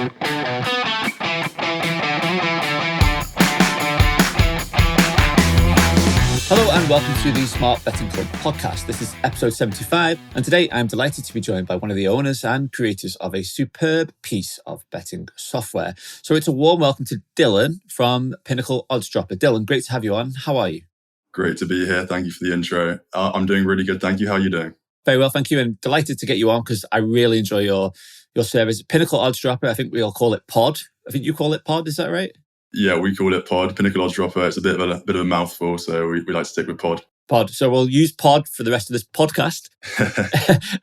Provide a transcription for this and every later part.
Hello and welcome to the Smart Betting Club podcast. This is episode 75, and today I'm delighted to be joined by one of the owners and creators of a superb piece of betting software. So it's a warm welcome to Dylan from Pinnacle Odds Dropper. Dylan, great to have you on. How are you? Great to be here. Thank you for the intro. I'm doing really good. Thank you. How are you doing? Very well, thank you, and delighted to get you on because I really enjoy your service. Pinnacle Odds Dropper, I think we all call it Pod. I think you call it Pod, is that right? Yeah, we call it Pod. Pinnacle Odds Dropper. It's a bit of a mouthful, so we like to stick with Pod. Pod. So we'll use Pod for the rest of this podcast.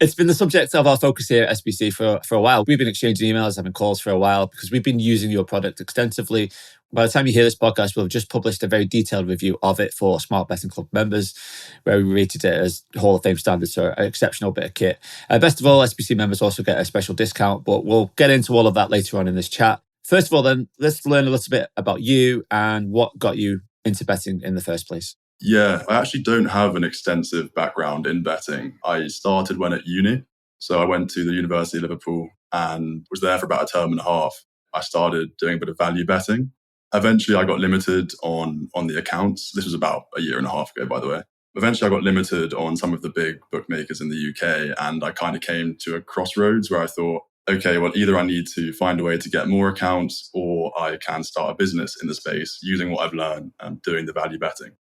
It's been the subject of our focus here at SBC for a while. We've been exchanging emails, having calls for a while because we've been using your product extensively. By the time you hear this podcast, we'll have just published a very detailed review of it for Smart Betting Club members, where we rated it as Hall of Fame standards, so an exceptional bit of kit. Best of all, SBC members also get a special discount, but we'll get into all of that later on in this chat. First of all, then, let's learn a little bit about you and what got you into betting in the first place. Yeah, I actually don't have an extensive background in betting. I started when at uni. So I went to the University of Liverpool and was there for about a term and a half. I started doing a bit of value betting. Eventually, I got limited on the accounts. This was about a year and a half ago, by the way. Eventually, I got limited on some of the big bookmakers in the UK. And I kind of came to a crossroads where I thought, okay, well, either I need to find a way to get more accounts or I can start a business in the space using what I've learned and doing the value betting.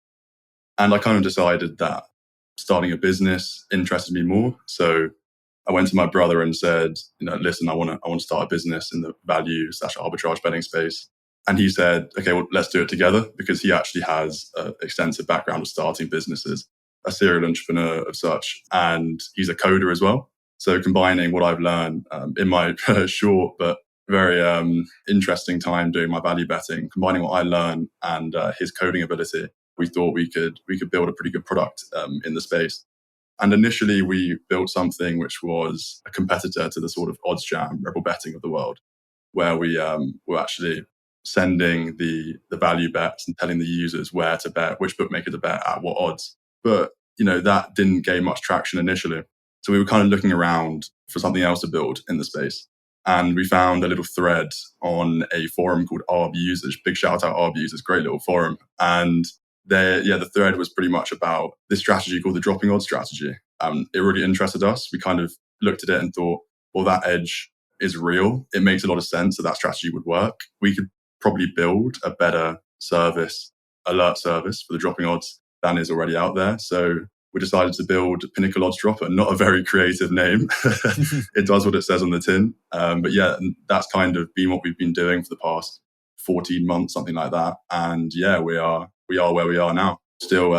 And I kind of decided that starting a business interested me more. So I went to my brother and said, listen, I want to start a business in the value/arbitrage betting space. And he said, okay, well, let's do it together, because he actually has an extensive background of starting businesses, a serial entrepreneur of such, and he's a coder as well. So combining what I've learned in my short but very interesting time doing my value betting, combining what I learned and his coding ability, we thought we could build a pretty good product in the space. And initially we built something which was a competitor to the sort of Odds Jam, Rebel Betting of the world, where we were actually sending the value bets and telling the users where to bet, which bookmaker to bet at what odds. But that didn't gain much traction initially. So we were kind of looking around for something else to build in the space. And we found a little thread on a forum called ARB Users. Big shout out ARB Users, great little forum. And the thread was pretty much about this strategy called the dropping odds strategy. It really interested us. We kind of looked at it and thought, well, that edge is real. It makes a lot of sense that strategy would work. We could probably build a better alert service for the dropping odds than is already out there. So we decided to build Pinnacle Odds Dropper. Not a very creative name. It does what it says on the tin. But yeah, that's kind of been what we've been doing for the past 14 months, something like that. And yeah, we are where we are now. Still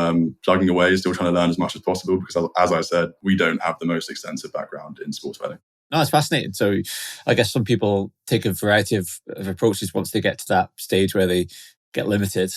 plugging away, still trying to learn as much as possible, because as I said, we don't have the most extensive background in sports betting. No, it's fascinating. So I guess some people take a variety of approaches once they get to that stage where they get limited.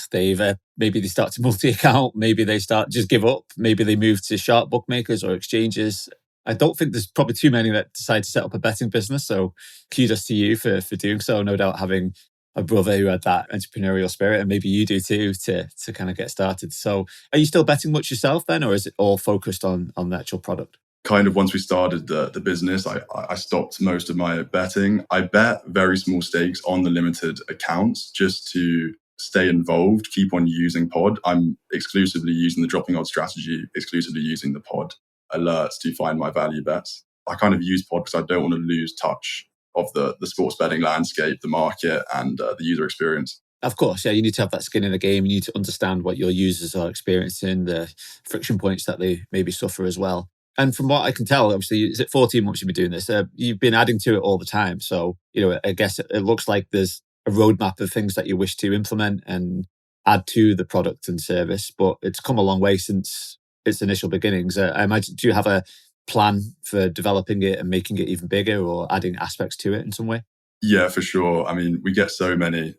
Maybe they start to multi-account, maybe they just give up, maybe they move to sharp bookmakers or exchanges. I don't think there's probably too many that decide to set up a betting business. So kudos to you for doing so. No doubt having a brother who had that entrepreneurial spirit, and maybe you do too, to kind of get started. So are you still betting much yourself then, or is it all focused on the actual product? Kind of once we started the business, I stopped most of my betting. I bet very small stakes on the limited accounts just to stay involved, keep on using Pod. I'm exclusively using the dropping odds strategy, exclusively using the Pod alerts to find my value bets. I kind of use Pod because I don't want to lose touch of the sports betting landscape, the market, and the user experience. Of course, yeah, you need to have that skin in the game. You need to understand what your users are experiencing, the friction points that they maybe suffer as well. And from what I can tell, obviously, is it 14 months you've been doing this? You've been adding to it all the time. So, I guess it looks like there's a roadmap of things that you wish to implement and add to the product and service. But it's come a long way since its initial beginnings. I imagine, do you have a plan for developing it and making it even bigger or adding aspects to it in some way? Yeah, for sure. I mean, we get so many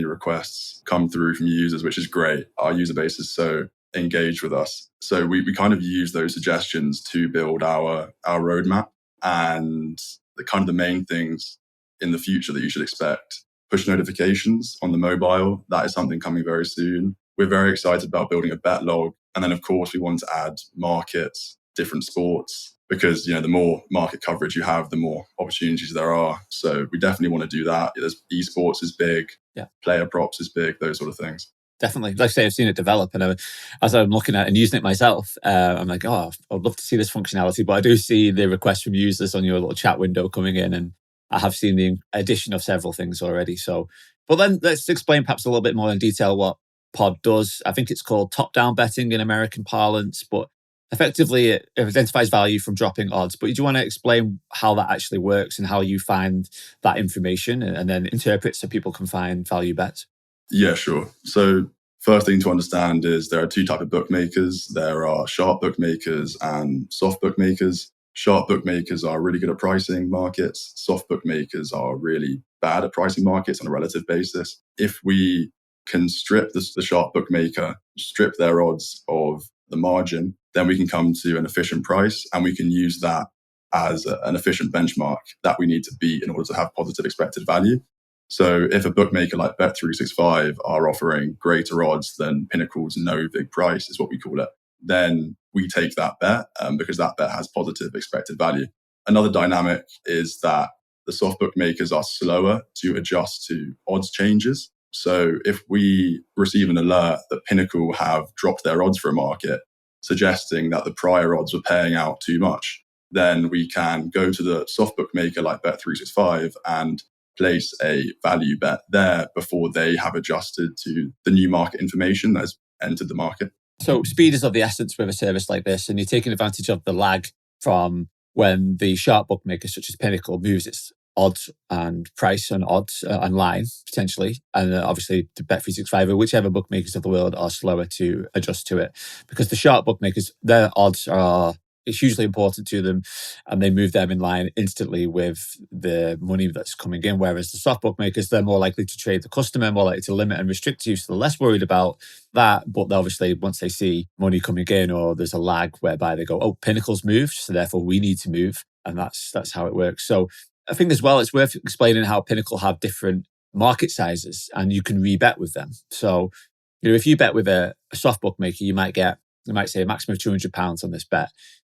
requests come through from users, which is great. Our user base is so engaged with us. So we kind of use those suggestions to build our roadmap. And the main things in the future that you should expect: push notifications on the mobile. That is something coming very soon. We're very excited about building a bet log. And then, of course, we want to add markets, different sports. because, the more market coverage you have, the more opportunities there are. So we definitely want to do that. There's esports is big, player props is big, those sort of things. Definitely. Like I say, I've seen it develop, and as I'm looking at it and using it myself, I'm like, oh, I'd love to see this functionality. But I do see the requests from users on your little chat window coming in, and I have seen the addition of several things already. So, but then let's explain perhaps a little bit more in detail what Pod does. I think it's called top-down betting in American parlance, but effectively it identifies value from dropping odds. But do you want to explain how that actually works and how you find that information and then interpret so people can find value bets? Yeah, sure. So first thing to understand is there are two types of bookmakers. There are sharp bookmakers and soft bookmakers. Sharp bookmakers are really good at pricing markets. Soft bookmakers are really bad at pricing markets on a relative basis. If we can strip the sharp bookmaker, strip their odds of the margin, then we can come to an efficient price, and we can use that as an efficient benchmark that we need to beat in order to have positive expected value. So if a bookmaker like Bet365 are offering greater odds than Pinnacle's no vig price, is what we call it, then we take that bet because that bet has positive expected value. Another dynamic is that the soft bookmakers are slower to adjust to odds changes. So if we receive an alert that Pinnacle have dropped their odds for a market, suggesting that the prior odds were paying out too much, then we can go to the soft bookmaker like Bet365 and place a value bet there before they have adjusted to the new market information that has entered the market. So speed is of the essence with a service like this, and you're taking advantage of the lag from when the sharp bookmaker such as Pinnacle moves its odds and price and odds online potentially, and obviously the Bet365 or whichever bookmakers of the world are slower to adjust to it, because the sharp bookmakers, their odds are it's hugely important to them, and they move them in line instantly with the money that's coming in. Whereas the soft bookmakers, they're more likely to trade the customer, more likely to limit and restrict you, so they're less worried about that. But obviously, once they see money coming in, or there's a lag whereby they go, "Oh, Pinnacle's moved, so therefore we need to move," and that's how it works. So I think as well, it's worth explaining how Pinnacle have different market sizes, and you can rebet with them. So if you bet with a soft bookmaker, you might say a maximum of £200 on this bet.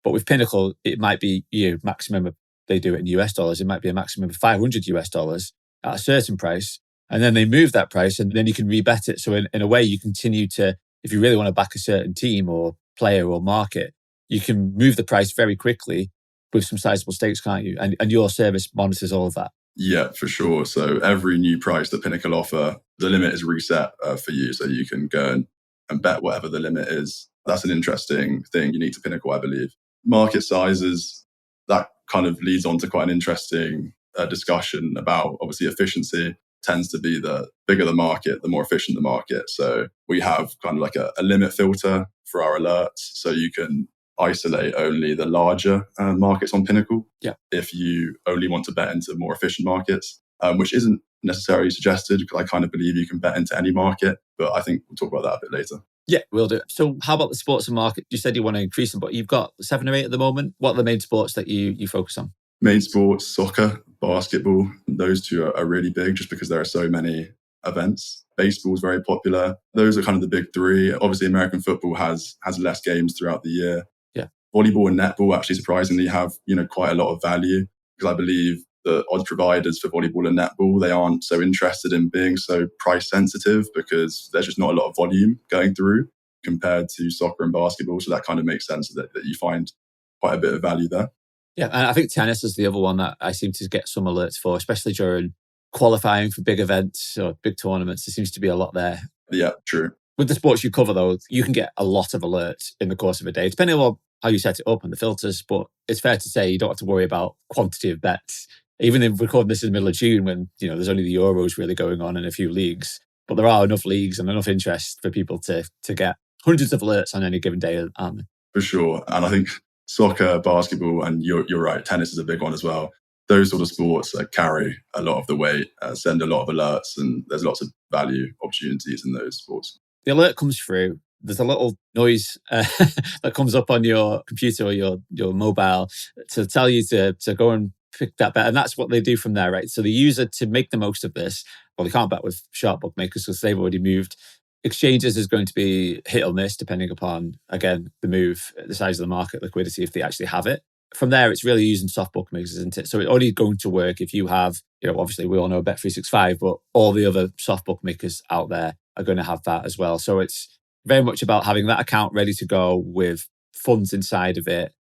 But with Pinnacle, it might be maximum of, they do it in US dollars, it might be a maximum of $500 at a certain price. And then they move that price, and then you can rebet it. So in a way, you continue to, if you really want to back a certain team or player or market, you can move the price very quickly with some sizable stakes, can't you? And your service monitors all of that. Yeah, for sure. So every new price that Pinnacle offer, the limit is reset for you. So you can go and bet whatever the limit is. That's an interesting thing unique to Pinnacle, I believe. Market sizes, that kind of leads on to quite an interesting discussion about, obviously, efficiency tends to be the bigger the market, the more efficient the market. So we have kind of like a limit filter for our alerts. So you can isolate only the larger markets on Pinnacle. Yeah. If you only want to bet into more efficient markets, which isn't necessarily suggested, because I kind of believe you can bet into any market, but I think we'll talk about that a bit later. Yeah, we'll do. So how about the sports and market? You said you want to increase them, but you've got 7 or 8 at the moment. What are the main sports that you focus on? Main sports, soccer, basketball. Those two are really big just because there are so many events. Baseball is very popular. Those are kind of the big three. Obviously, American football has less games throughout the year. Yeah. Volleyball and netball actually surprisingly have, quite a lot of value, because I believe the odds providers for volleyball and netball, they aren't so interested in being so price sensitive because there's just not a lot of volume going through compared to soccer and basketball. So that kind of makes sense that you find quite a bit of value there. Yeah, and I think tennis is the other one that I seem to get some alerts for, especially during qualifying for big events or big tournaments. There seems to be a lot there. Yeah, true. With the sports you cover, though, you can get a lot of alerts in the course of a day, depending on how you set it up and the filters. But it's fair to say you don't have to worry about quantity of bets. Even if recording this in the middle of June, when there's only the Euros really going on in a few leagues, but there are enough leagues and enough interest for people to get hundreds of alerts on any given day, aren't there? For sure. And I think soccer, basketball, and you're right, tennis is a big one as well. Those sort of sports carry a lot of the weight, send a lot of alerts, and there's lots of value opportunities in those sports. The alert comes through. There's a little noise that comes up on your computer or your mobile to tell you to go and pick that bet. And that's what they do from there, right? So the user, to make the most of this, well, they can't bet with sharp bookmakers because they've already moved. Exchanges is going to be hit or miss depending upon, again, the move, the size of the market, liquidity, if they actually have it. from there, it's really using soft bookmakers, isn't it? So it's only going to work if you have, obviously we all know Bet365, but all the other soft bookmakers out there are going to have that as well. So it's very much about having that account ready to go with funds inside of it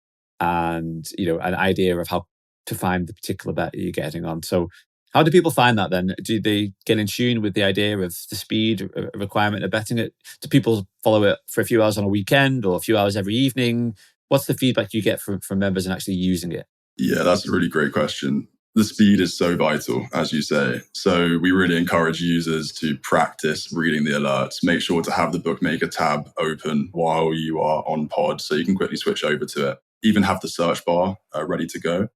and, an idea of how to find the particular bet that you're getting on. So how do people find that then? Do they get in tune with the idea of the speed requirement of betting it? Do people follow it for a few hours on a weekend or a few hours every evening? What's the feedback you get from members and actually using it? Yeah, that's a really great question. The speed is so vital, as you say. So we really encourage users to practice reading the alerts. Make sure to have the bookmaker tab open while you are on pod so you can quickly switch over to it. Even have the search bar ready to go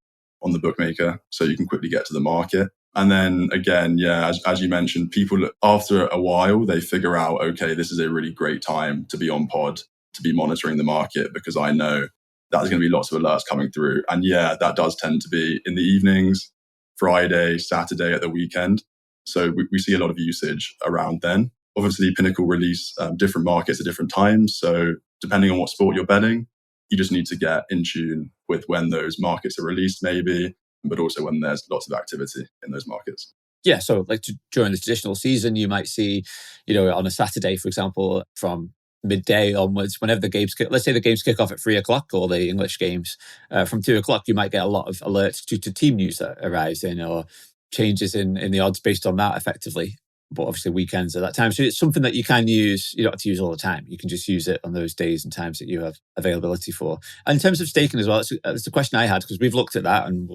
on the bookmaker so you can quickly get to the market. And then again, as you mentioned, people after a while, they figure out, okay, this is a really great time to be on pod, to be monitoring the market because I know that there's going to be lots of alerts coming through. And that does tend to be in the evenings, Friday, Saturday at the weekend. So we see a lot of usage around then. Obviously, Pinnacle release different markets at different times. So depending on what sport you're betting, you just need to get in tune with when those markets are released maybe, but also when there's lots of activity in those markets. Yeah, so like during the traditional season, you might see, on a Saturday, for example, from midday onwards, whenever the games let's say the games kick off at 3:00 or the English games, from 2:00, you might get a lot of alerts to team news that arrives in or changes in the odds based on that effectively. But obviously weekends at that time. So it's something that you can use. You don't have to use all the time. You can just use it on those days and times that you have availability for. And in terms of staking as well, it's the question I had because we've looked at that and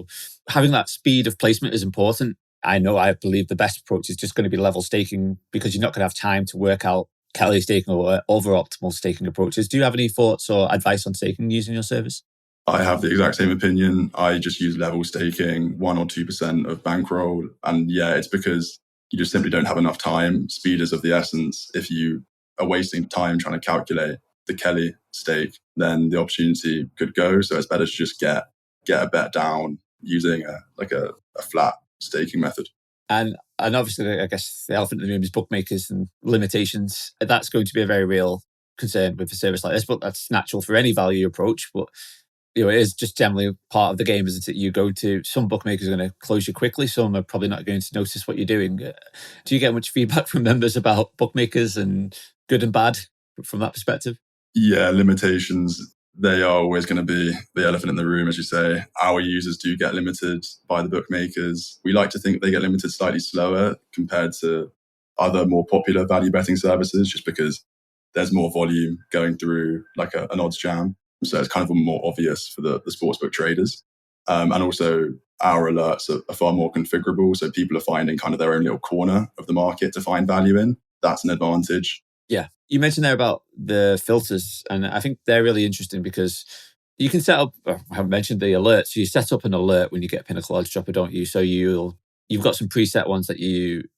having that speed of placement is important. I believe the best approach is just going to be level staking because you're not going to have time to work out Kelly staking or over optimal staking approaches. Do you have any thoughts or advice on staking using your service? I have the exact same opinion. I just use level staking, 1 or 2% of bankroll. And it's because you just simply don't have enough time. Speed is of the essence. If you are wasting time trying to calculate the Kelly stake, then the opportunity could go. So it's better to just get a bet down using a flat staking method. And obviously, I guess the elephant in the room is bookmakers and limitations. That's going to be a very real concern with a service like this, but that's natural for any value approach. But it is just generally part of the game, isn't it? You go to some bookmakers are going to close you quickly. Some are probably not going to notice what you're doing. Do you get much feedback from members about bookmakers and good and bad from that perspective? Yeah, limitations. They are always going to be the elephant in the room, as you say. Our users do get limited by the bookmakers. We like to think they get limited slightly slower compared to other more popular value betting services, just because there's more volume going through like an odds jam. So it's kind of more obvious for the sportsbook traders. And also our alerts are far more configurable. So people are finding kind of their own little corner of the market to find value in. That's an advantage. Yeah. You mentioned there about the filters, and I think they're really interesting because you can set up, I haven't mentioned the alerts. You set up an alert when you get Pinnacle Odds Dropper, don't you? So you've got some preset ones that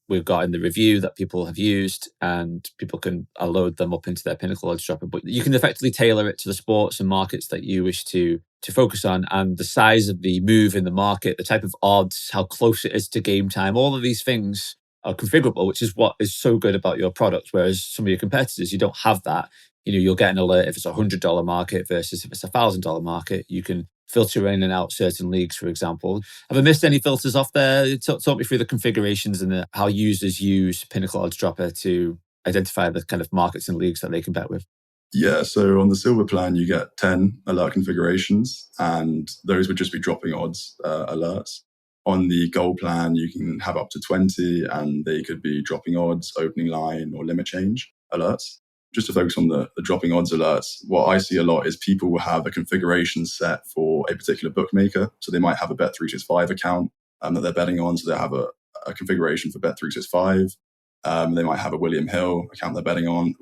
we've got in the review that people have used, and people can load them up into their Pinnacle Odds Dropper. But you can effectively tailor it to the sports and markets that you wish to focus on, and the size of the move in the market, the type of odds, how close it is to game time. All of these things are configurable, which is what is so good about your product. Whereas some of your competitors, you don't have that. You'll get an alert if it's $100 market versus if it's $1,000 market. You can filter in and out certain leagues, for example. Have I missed any filters off there? Talk me through the configurations and how users use Pinnacle Odds Dropper to identify the kind of markets and leagues that they can bet with. Yeah, so on the silver plan, you get 10 alert configurations, and those would just be dropping odds alerts. On the gold plan, you can have up to 20, and they could be dropping odds, opening line, or limit change alerts. Just to focus on the dropping odds alerts, what I see a lot is people will have a configuration set for a particular bookmaker. So they might have a Bet365 account that they're betting on. So they'll have a configuration for Bet365. They might have a William Hill account they're betting on.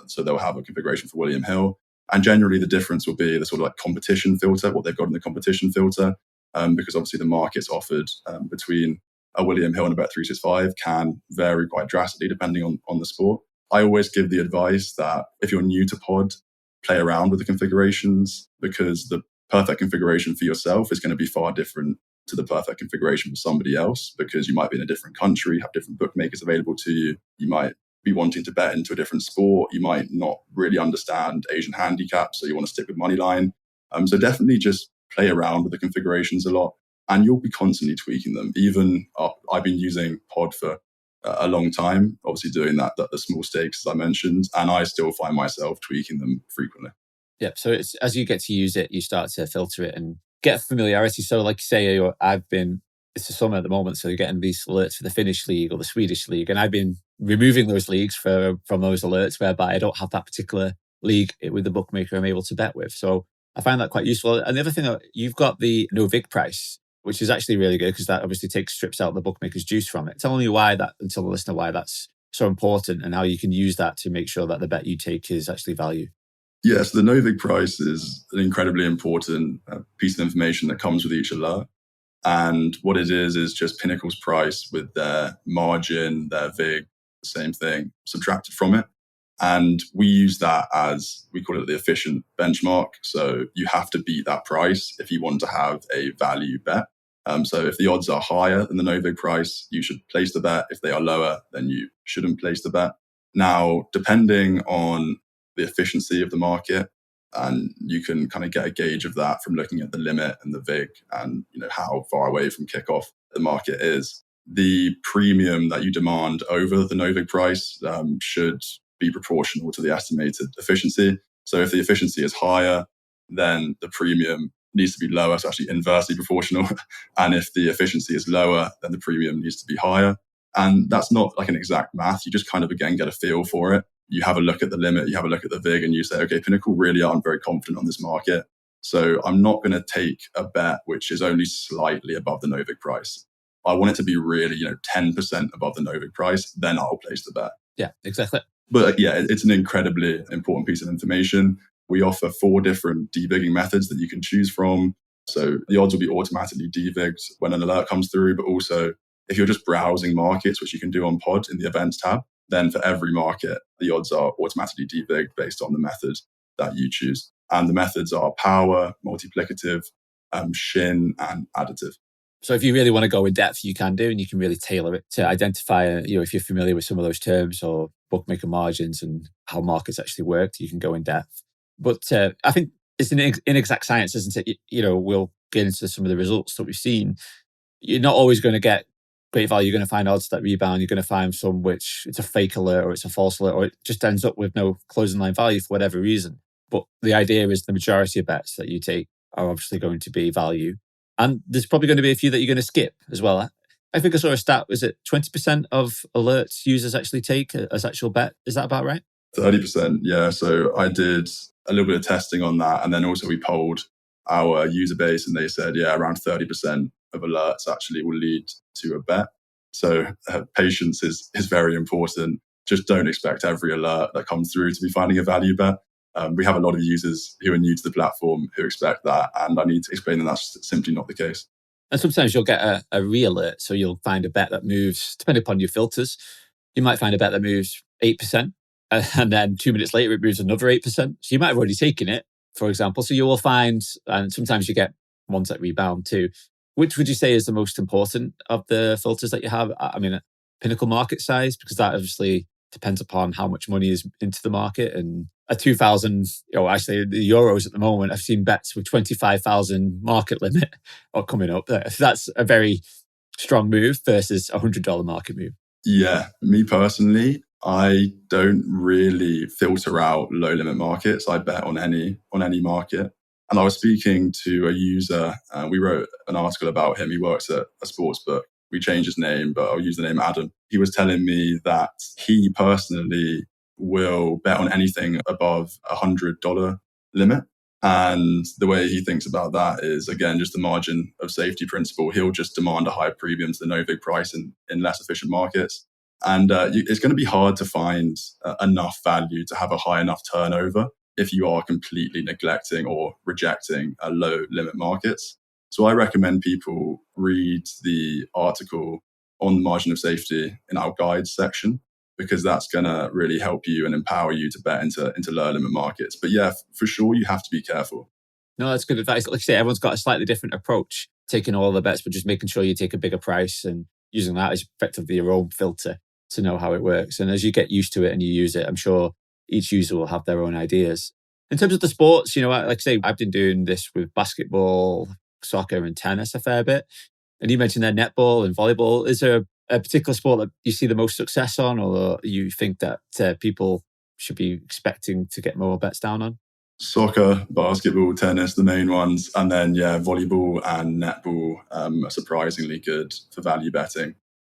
So they'll have a configuration for William Hill. And generally the difference will be the sort of like competition filter, what they've got in the competition filter. Because obviously the markets offered between a William Hill and a Bet365 can vary quite drastically depending on the sport. I always give the advice that if you're new to pod, play around with the configurations, because the perfect configuration for yourself is going to be far different to the perfect configuration for somebody else, because you might be in a different country, have different bookmakers available to you. You might be wanting to bet into a different sport. You might not really understand Asian handicaps, so you want to stick with Moneyline. So definitely just play around with the configurations a lot, and you'll be constantly tweaking them. Even I've been using Pod for a long time, obviously doing that the small stakes, as I mentioned, and I still find myself tweaking them frequently. Yep. So it's as you get to use it, you start to filter it and get familiarity. So like you say, it's the summer at the moment, so you're getting these alerts for the Finnish league or the Swedish league. And I've been removing those leagues from those alerts whereby I don't have that particular league with the bookmaker I'm able to bet with. So I find that quite useful. And the other thing, you've got the no vig price, which is actually really good because that obviously strips out the bookmaker's juice from it. Tell me tell the listener why that's so important and how you can use that to make sure that the bet you take is actually value. Yes, the no vig price is an incredibly important piece of information that comes with each alert. And what it is just Pinnacle's price with their margin, their vig, the same thing, subtracted from it. And we use that as, we call it the efficient benchmark. So you have to beat that price if you want to have a value bet. So if the odds are higher than the no vig price, you should place the bet. If they are lower, then you shouldn't place the bet. Now, depending on the efficiency of the market, and you can kind of get a gauge of that from looking at the limit and the vig and how far away from kickoff the market is. The premium that you demand over the no vig price should be proportional to the estimated efficiency. So if the efficiency is higher, then the premium needs to be lower, so actually inversely proportional. And if the efficiency is lower, then the premium needs to be higher. And that's not like an exact math. You just kind of, again, get a feel for it. You have a look at the limit, you have a look at the vig, and you say, okay, Pinnacle really aren't very confident on this market. So I'm not going to take a bet which is only slightly above the no vig price. I want it to be really, 10% above the no vig price. Then I'll place the bet. Yeah, exactly. But yeah, it's an incredibly important piece of information. We offer 4 different devigging methods that you can choose from. So the odds will be automatically devigged when an alert comes through, but also if you're just browsing markets, which you can do on Pod in the events tab, then for every market, the odds are automatically devigged based on the method that you choose. And the methods are power, multiplicative, Shin, and additive. So if you really want to go in depth, you can do, and you can really tailor it to identify, if you're familiar with some of those terms or bookmaker margins and how markets actually work, you can go in depth. But I think it's an inexact science, isn't it? We'll get into some of the results that we've seen. You're not always going to get great value. You're going to find odds that rebound. You're going to find some which it's a fake alert or it's a false alert or it just ends up with no closing line value for whatever reason. But the idea is the majority of bets that you take are obviously going to be value. And there's probably going to be a few that you're going to skip as well. I think I saw a stat, was it 20% of alerts users actually take as actual bet? Is that about right? 30%, yeah. So I did a little bit of testing on that. And then also we polled our user base and they said, around 30% of alerts actually will lead to a bet. So patience is very important. Just don't expect every alert that comes through to be finding a value bet. We have a lot of users who are new to the platform who expect that. And I need to explain that that's simply not the case. And sometimes you'll get a re-alert. So you'll find a bet that moves, depending upon your filters, you might find a bet that moves 8%. And then 2 minutes later, it moves another 8%. So you might have already taken it, for example. So you will find, and sometimes you get ones that rebound too. Which would you say is the most important of the filters that you have? I mean, Pinnacle market size, because that obviously depends upon how much money is into the market. And a 2,000, actually the euros at the moment, I've seen bets with 25,000 market limit are coming up. That's a very strong move versus a $100 market move. Yeah, me personally, I don't really filter out low limit markets. I bet on any market. And I was speaking to a user, we wrote an article about him. He works at a sports book. We changed his name, but I'll use the name Adam. He was telling me that he personally will bet on anything above $100 limit. And the way he thinks about that is, again, just the margin of safety principle. He'll just demand a higher premium to the no vig price in less efficient markets. And it's going to be hard to find enough value to have a high enough turnover if you are completely neglecting or rejecting low limit markets. So I recommend people read the article on the margin of safety in our guides section, because that's going to really help you and empower you to bet into low limit markets. But yeah, for sure, you have to be careful. No, that's good advice. Like I say, everyone's got a slightly different approach, taking all the bets, but just making sure you take a bigger price and using that as effectively your own filter to know how it works. And as you get used to it and you use it, I'm sure each user will have their own ideas. In terms of the sports, like I say, I've been doing this with basketball, soccer, and tennis a fair bit. And you mentioned there netball and volleyball. Is there a particular sport that you see the most success on, or you think that people should be expecting to get more bets down on? Soccer, basketball, tennis, the main ones. And then, volleyball and netball are surprisingly good for value betting.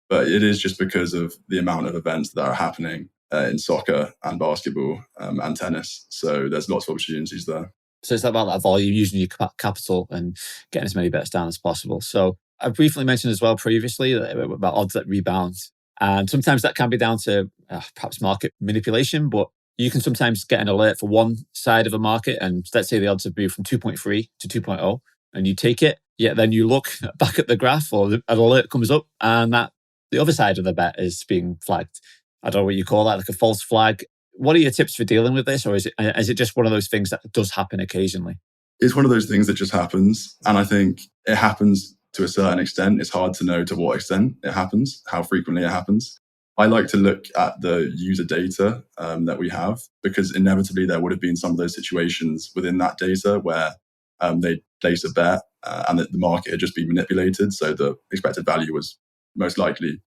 But it is just because of the amount of events that are happening in soccer and basketball and tennis. So there's lots of opportunities there. So it's about that volume, using your capital and getting as many bets down as possible. So I briefly mentioned as well previously about odds that rebound. And sometimes that can be down to perhaps market manipulation, but you can sometimes get an alert for one side of a market. And let's say the odds have moved from 2.3 to 2.0 and you take it. Yet then you look back at the graph or an alert comes up and that the other side of the bet is being flagged. I don't know what you call that, like a false flag. What are your tips for dealing with this? Or is it just one of those things that does happen occasionally? It's one of those things that just happens. And I think it happens to a certain extent. It's hard to know to what extent it happens, how frequently it happens. I like to look at the user data that we have, because inevitably there would have been some of those situations within that data where they place a bet and that the market had just been manipulated. So the expected value was most likely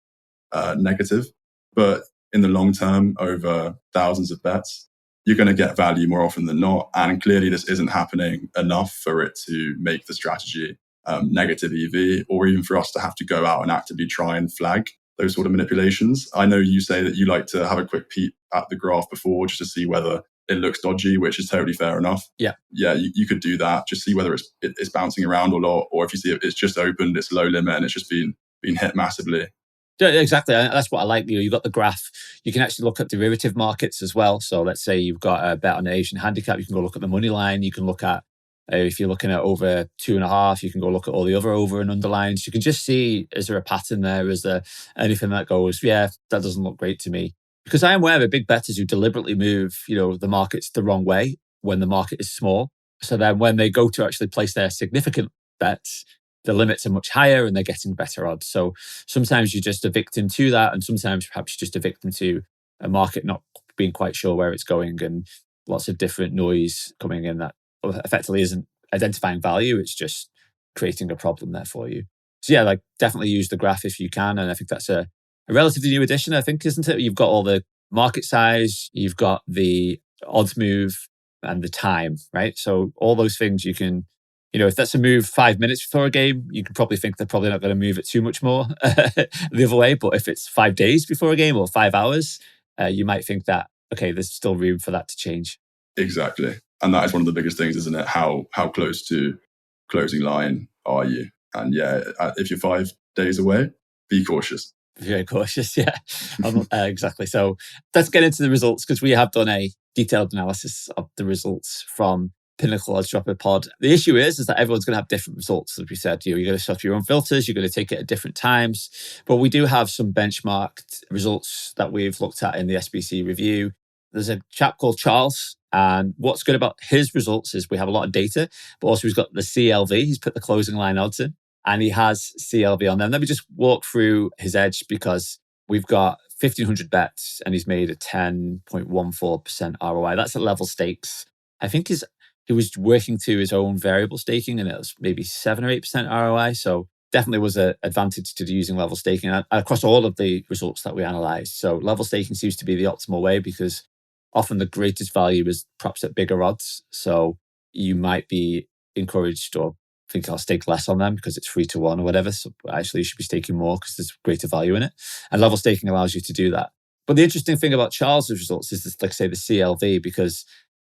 negative. But in the long term, over thousands of bets, you're going to get value more often than not. And clearly this isn't happening enough for it to make the strategy negative EV, or even for us to have to go out and actively try and flag those sort of manipulations. I know you say that you like to have a quick peep at the graph before just to see whether it looks dodgy, which is totally fair enough. Yeah, you could do that. Just see whether it's bouncing around or not, or if you see it's just opened, it's low limit, and it's just been hit massively. Yeah, exactly. That's what I like. You've got the graph. You can actually look at derivative markets as well. So let's say you've got a bet on an Asian handicap. You can go look at the money line. You can look at, if you're looking at over 2.5, you can go look at all the other over and underlines. You can just see, is there a pattern there? Is there anything that goes, yeah, that doesn't look great to me? Because I am aware of big bettors who deliberately move, the markets the wrong way when the market is small. So then when they go to actually place their significant bets, the limits are much higher and they're getting better odds. So sometimes you're just a victim to that. And sometimes perhaps you're just a victim to a market not being quite sure where it's going and lots of different noise coming in that effectively isn't identifying value. It's just creating a problem there for you. So yeah, definitely use the graph if you can. And I think that's a relatively new addition, I think, isn't it? You've got all the market size, you've got the odds move and the time, right? So all those things you can, if that's a move 5 minutes before a game, you can probably think they're probably not going to move it too much more the other way. But if it's 5 days before a game or 5 hours, you might think that, okay, there's still room for that to change. Exactly. And that is one of the biggest things, isn't it? How close to closing line are you? And if you're 5 days away, be cautious. Very cautious, yeah. Exactly. So let's get into the results, because we have done a detailed analysis of the results from Pinnacle Odds Dropper pod. The issue is that everyone's going to have different results. As we said, you're going to set up your own filters, you're going to take it at different times. But we do have some benchmarked results that we've looked at in the SBC review. There's a chap called Charles, and what's good about his results is we have a lot of data, but also he's got the CLV. He's put the closing line odds in, and he has CLV on them. Let me just walk through his edge, because we've got 1,500 bets and he's made a 10.14% ROI. That's at level stakes. I think he was working to his own variable staking, and it was maybe 7 or 8% ROI. So definitely was an advantage to using level staking across all of the results that we analyzed. So level staking seems to be the optimal way, because often the greatest value is perhaps at bigger odds. So you might be encouraged or think I'll stake less on them because it's 3-1 or whatever. So actually you should be staking more because there's greater value in it. And level staking allows you to do that. But the interesting thing about Charles's results is this, like say the CLV, because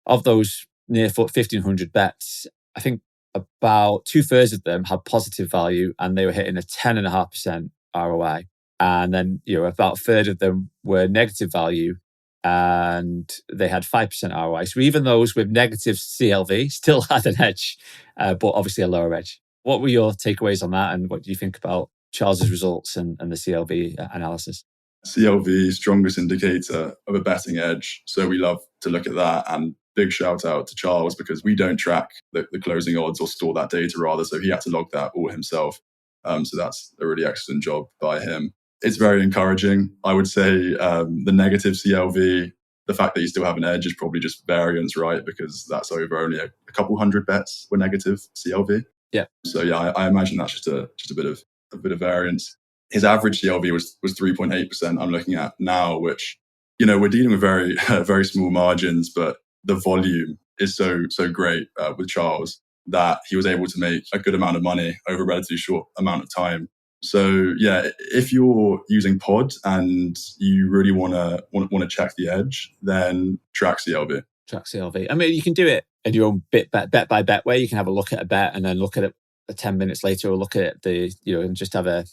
of those near 1,500 bets, I think about 2/3 of them had positive value and they were hitting a 10.5% ROI. And then, about a third of them were negative value and they had 5% ROI. So even those with negative CLV still had an edge, but obviously a lower edge. What were your takeaways on that? And what do you think about Charles's results and the CLV analysis? CLV, strongest indicator of a betting edge. So we love to look at that. And big shout out to Charles, because we don't track the closing odds or store that data rather. So he had to log that all himself. So that's a really excellent job by him. It's very encouraging. I would say the negative CLV, the fact that you still have an edge is probably just variance, right? Because that's over only a couple hundred bets were negative CLV. Yeah. So yeah, I imagine that's just a bit of variance. His average CLV was 3.8%. I'm looking at now, which, we're dealing with very very small margins, but the volume is so great with Charles that he was able to make a good amount of money over a relatively short amount of time. So yeah, if you're using pod and you really want to check the edge, then track CLV. Track CLV. I mean, you can do it in your own bet by bet way. You can have a look at a bet and then look at it 10 minutes later, or look at and just have a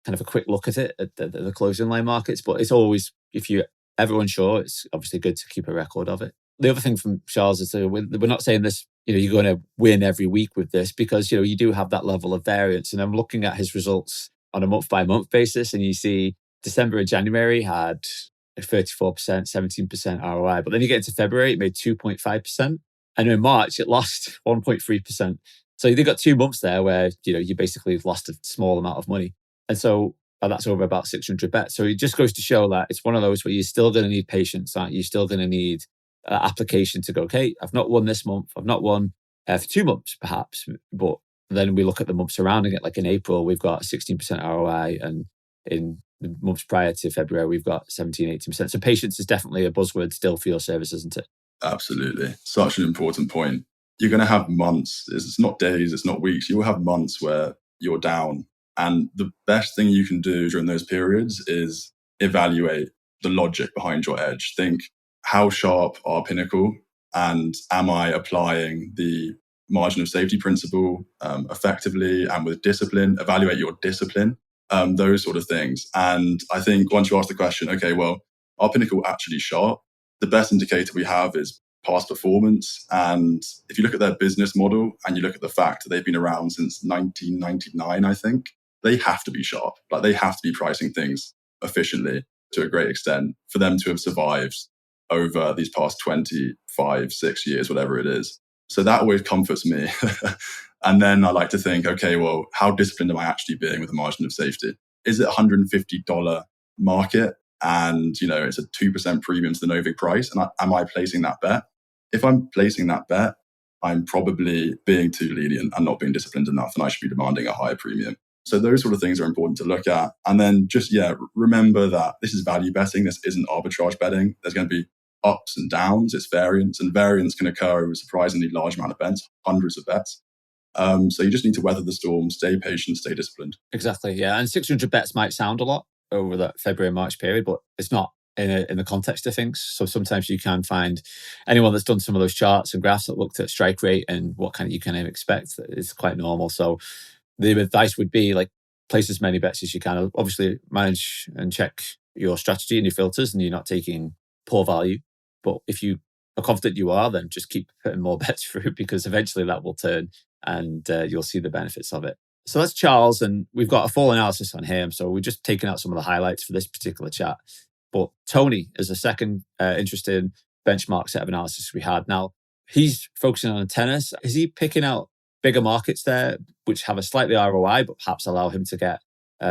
kind of a quick look at it at the closing line markets. But it's always, if you ever unsure, it's obviously good to keep a record of it. The other thing from Charles is we're not saying this, you're going to win every week with this, because, you do have that level of variance. And I'm looking at his results on a month by month basis, and you see December and January had a 34%, 17% ROI. But then you get into February, it made 2.5%. And in March, it lost 1.3%. So you've got 2 months there where, you basically lost a small amount of money. And so that's over about 600 bets. So it just goes to show that it's one of those where you're still going to need patience, aren't you? You're still going to need application to go, okay, I've not won this month. I've not won for 2 months, perhaps. But then we look at the months surrounding it. Like in April, we've got a 16% ROI. And in the months prior to February, we've got 17, 18%. So patience is definitely a buzzword still for your service, isn't it? Absolutely. Such an important point. You're going to have months. It's not days, it's not weeks. You will have months where you're down. And the best thing you can do during those periods is evaluate the logic behind your edge. Think, how sharp are Pinnacle? And am I applying the margin of safety principle effectively and with discipline? Evaluate your discipline, those sort of things. And I think once you ask the question, okay, well, are Pinnacle actually sharp? The best indicator we have is past performance. And if you look at their business model and you look at the fact that they've been around since 1999, I think, they have to be sharp. Like, they have to be pricing things efficiently to a great extent for them to have survived over these past 25, 6 years, whatever it is. So that always comforts me. And then I like to think, okay, well, how disciplined am I actually being with the margin of safety? Is it $150 market and, it's a 2% premium to the Novig price? And am I placing that bet? If I'm placing that bet, I'm probably being too lenient and not being disciplined enough, and I should be demanding a higher premium. So those sort of things are important to look at. And then just, remember that this is value betting. This isn't arbitrage betting. There's going to be ups and downs. It's variance, and variance can occur over a surprisingly large amount of bets, hundreds of bets. So you just need to weather the storm, stay patient, stay disciplined. Exactly, yeah. And 600 bets might sound a lot over that February, March period, but it's not in the context of things. So sometimes you can find anyone that's done some of those charts and graphs that looked at strike rate and what you can expect. It's quite normal. So the advice would be, like, place as many bets as you can. Obviously, manage and check your strategy and your filters, and you're not taking poor value. But if you are confident you are, then just keep putting more bets through, because eventually that will turn and you'll see the benefits of it. So that's Charles, and we've got a full analysis on him. So we're just taking out some of the highlights for this particular chat. But Tony is a second interesting benchmark set of analysis we had. Now, he's focusing on tennis. Is he picking out bigger markets there, which have a slightly ROI, but perhaps allow him to get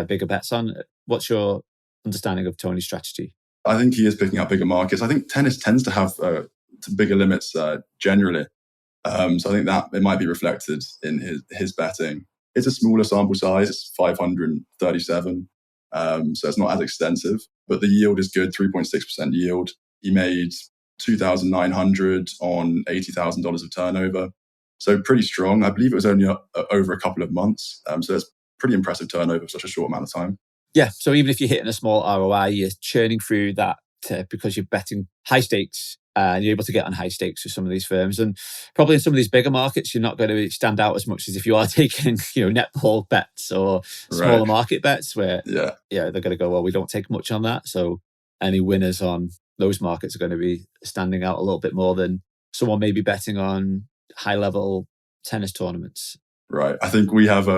bigger bets on? What's your understanding of Tony's strategy? I think he is picking up bigger markets. I think tennis tends to have bigger limits generally. So I think that it might be reflected in his betting. It's a smaller sample size. It's 537. So it's not as extensive, but the yield is good, 3.6% yield. He made $2,900 on $80,000 of turnover. So pretty strong. I believe it was only over a couple of months. So it's pretty impressive turnover for such a short amount of time. Yeah. So even if you're hitting a small ROI, you're churning through that because you're betting high stakes and you're able to get on high stakes with some of these firms. And probably in some of these bigger markets, you're not going to stand out as much as if you are taking, netball bets or smaller market bets where they're going to go, well, we don't take much on that. So any winners on those markets are going to be standing out a little bit more than someone maybe betting on high level tennis tournaments. Right. I think we have,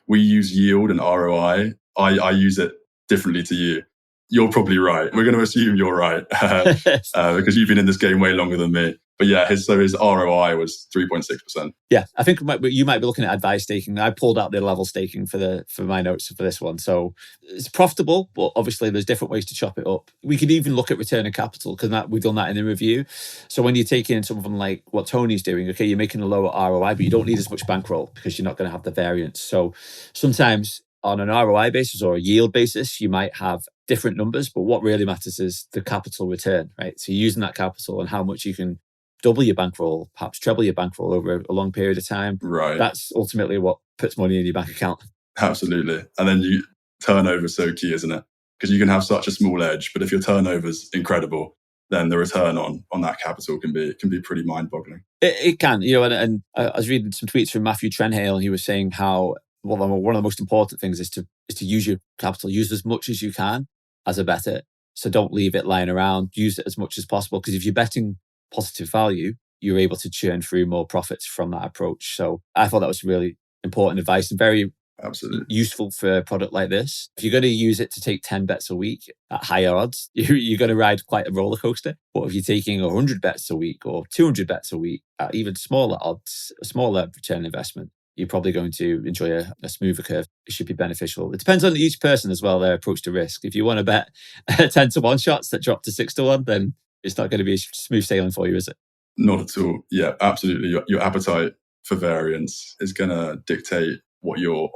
we use yield and ROI. I use it differently to you. You're probably right. We're going to assume you're right because you've been in this game way longer than me. But yeah, his ROI was 3.6%. Yeah, I think you might be looking at advised staking. I pulled out the level staking for my notes for this one. So it's profitable, but obviously there's different ways to chop it up. We could even look at return on capital because we've done that in the review. So when you're taking something like what Tony's doing, okay, you're making a lower ROI, but you don't need as much bankroll because you're not going to have the variance. So sometimes on an ROI basis or a yield basis, you might have different numbers, but what really matters is the capital return, right? So you're using that capital and how much you can double your bankroll, perhaps treble your bankroll over a long period of time. Right. That's ultimately what puts money in your bank account. Absolutely. And then turnover is so key, isn't it? Because you can have such a small edge, but if your turnover is incredible, then the return on that capital can be pretty mind-boggling. It can, and I was reading some tweets from Matthew Trenhale, and he was saying how one of the most important things is to use your capital, use as much as you can as a bettor. So don't leave it lying around. Use it as much as possible, because if you're betting positive value, you're able to churn through more profits from that approach. So I thought that was really important advice and very absolutely useful for a product like this. If you're going to use it to take 10 bets a week at higher odds, you're going to ride quite a roller coaster. But if you're taking 100 bets a week or 200 bets a week at even smaller odds, a smaller return investment, you're probably going to enjoy a smoother curve. It should be beneficial. It depends on each person as well, their approach to risk. If you want to bet 10 to 1 shots that drop to 6 to 1, then it's not going to be smooth sailing for you, is it? Not at all. Yeah, absolutely. Your appetite for variance is going to dictate what you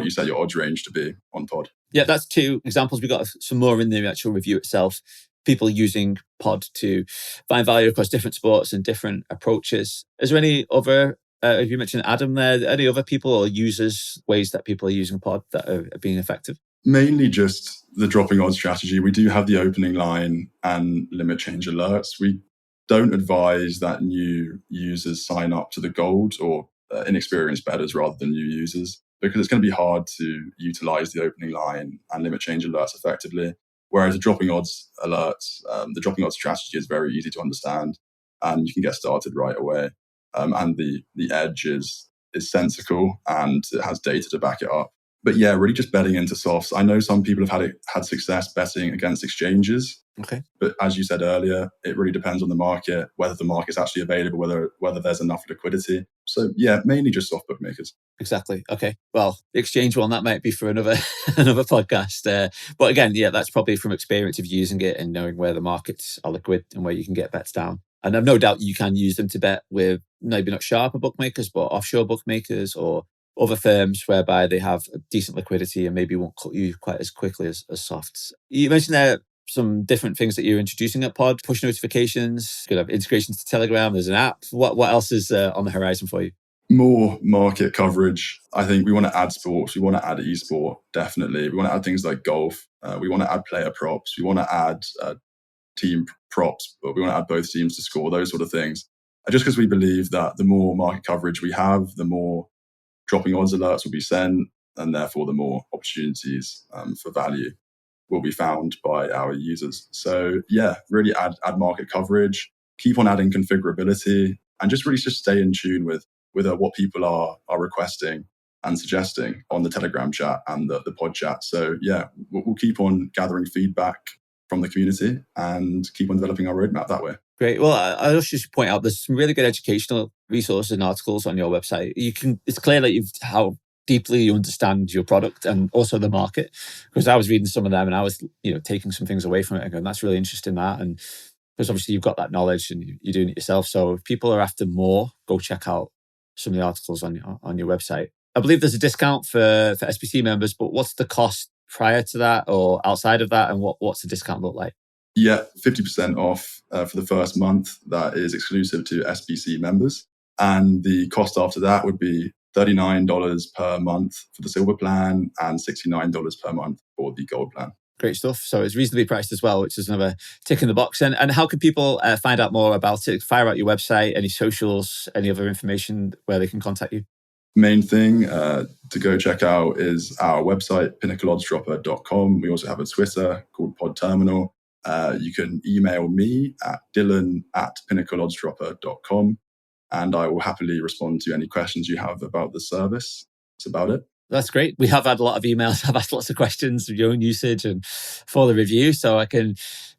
set your odds range to be on pod. Yeah, that's 2 examples. We got some more in the actual review itself. People using pod to find value across different sports and different approaches. Is there any other, have you mentioned Adam there, any other people or users, ways that people are using pod that are being effective? Mainly just the dropping odds strategy. We do have the opening line and limit change alerts. We don't advise that new users sign up to the gold, or inexperienced bettors rather than new users, because it's going to be hard to utilize the opening line and limit change alerts effectively. Whereas the dropping odds alerts, the dropping odds strategy is very easy to understand and you can get started right away. And the edge is sensical and it has data to back it up. But yeah, really just betting into softs. I know some people have had success betting against exchanges. Okay. But as you said earlier, it really depends on the market, whether the market's actually available, whether there's enough liquidity. So yeah, mainly just soft bookmakers. Exactly. Okay. Well, the exchange one, that might be for another podcast. But again, yeah, that's probably from experience of using it and knowing where the markets are liquid and where you can get bets down. And I've no doubt you can use them to bet with maybe not sharper bookmakers, but offshore bookmakers or other firms whereby they have decent liquidity and maybe won't cut you quite as quickly as softs. You mentioned there some different things that you're introducing at Pod, push notifications, you could have integrations to Telegram, there's an app. What else is on the horizon for you? More market coverage. I think we want to add sports. We want to add esport, definitely. We want to add things like golf. We want to add player props. We want to add team props, but we want to add both teams to score, those sort of things. Just because we believe that the more market coverage we have, the more dropping odds alerts will be sent, and therefore the more opportunities for value will be found by our users. So yeah, really add market coverage, keep on adding configurability, and just really just stay in tune with what people are requesting and suggesting on the Telegram chat and the pod chat. So yeah, we'll keep on gathering feedback from the community and keep on developing our roadmap that way. Great. Well, I also should point out there's some really good educational resources and articles on your website. It's clear that how deeply you understand your product and also the market, because I was reading some of them and I was taking some things away from it and going, that's really interesting, that. And because obviously you've got that knowledge and you're doing it yourself. So if people are after more, go check out some of the articles on your website. I believe there's a discount for SBC members, but what's the cost prior to that or outside of that, and what's the discount look like? Yeah, 50% off for the first month. That is exclusive to SBC members. And the cost after that would be $39 per month for the silver plan and $69 per month for the gold plan. Great stuff. So it's reasonably priced as well, which is another tick in the box. And how can people find out more about it? Fire out your website, any socials, any other information where they can contact you? Main thing to go check out is our website, pinnacleoddsdropper.com. We also have a Twitter called PodTerminal. You can email me at dylan@pinnacleoddsdropper.com, and I will happily respond to any questions you have about the service. That's about it. That's great. We have had a lot of emails. I've asked lots of questions of your own usage and for the review. So I can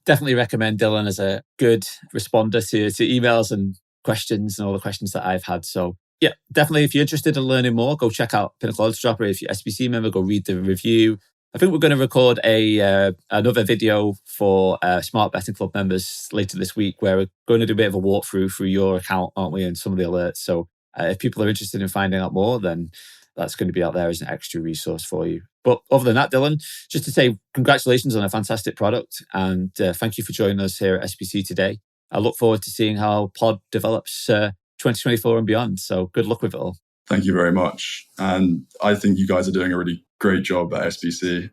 definitely recommend Dylan as a good responder to emails and questions and all the questions that I've had. So yeah, definitely if you're interested in learning more, go check out Pinnacle Odds Dropper. If you're SBC member, go read the review. I think we're going to record another video for Smart Betting Club members later this week, where we're going to do a bit of a walkthrough through your account, aren't we, and some of the alerts. So if people are interested in finding out more, then that's going to be out there as an extra resource for you. But other than that, Dylan, just to say congratulations on a fantastic product, and thank you for joining us here at SBC today. I look forward to seeing how Pod develops 2024 and beyond. So good luck with it all. Thank you very much. And I think you guys are doing a really great job at SBC,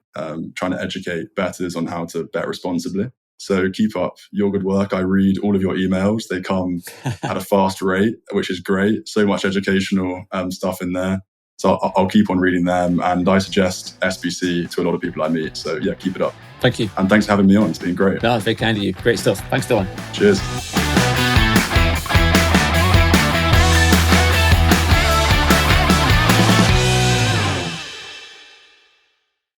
trying to educate bettors on how to bet responsibly. So keep up your good work. I read all of your emails. They come at a fast rate, which is great. So much educational stuff in there. So I'll keep on reading them. And I suggest SBC to a lot of people I meet. So yeah, keep it up. Thank you. And thanks for having me on. It's been great. No, it's very kind of you. Great stuff. Thanks, Dylan. Cheers.